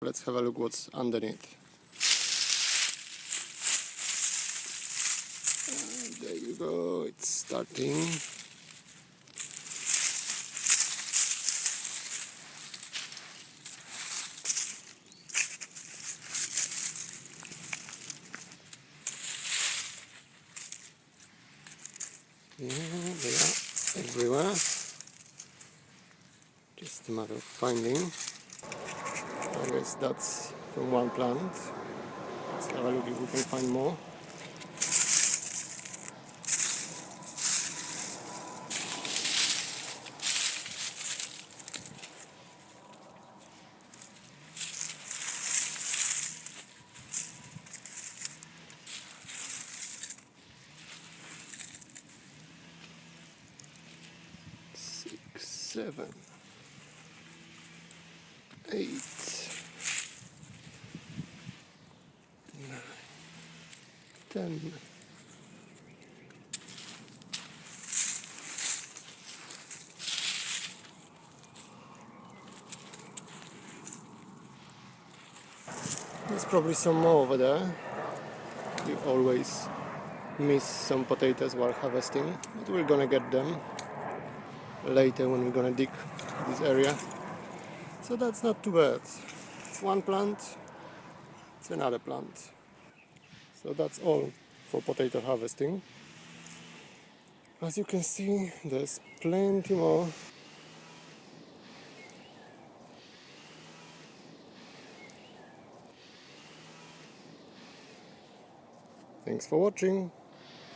let's have a look what's underneath. And there you go, it's starting. Yeah, they are everywhere. Just a matter of finding. I guess that's from one plant. Let's have a look if we can find more. Six, 7, 8, 9, 10. There's probably some more over there. You always miss some potatoes while harvesting, but we're gonna get them later when we're gonna dig this area. So that's not too bad. It's one plant, it's another plant. So that's all for potato harvesting. As you can see, there's plenty more. Thanks for watching.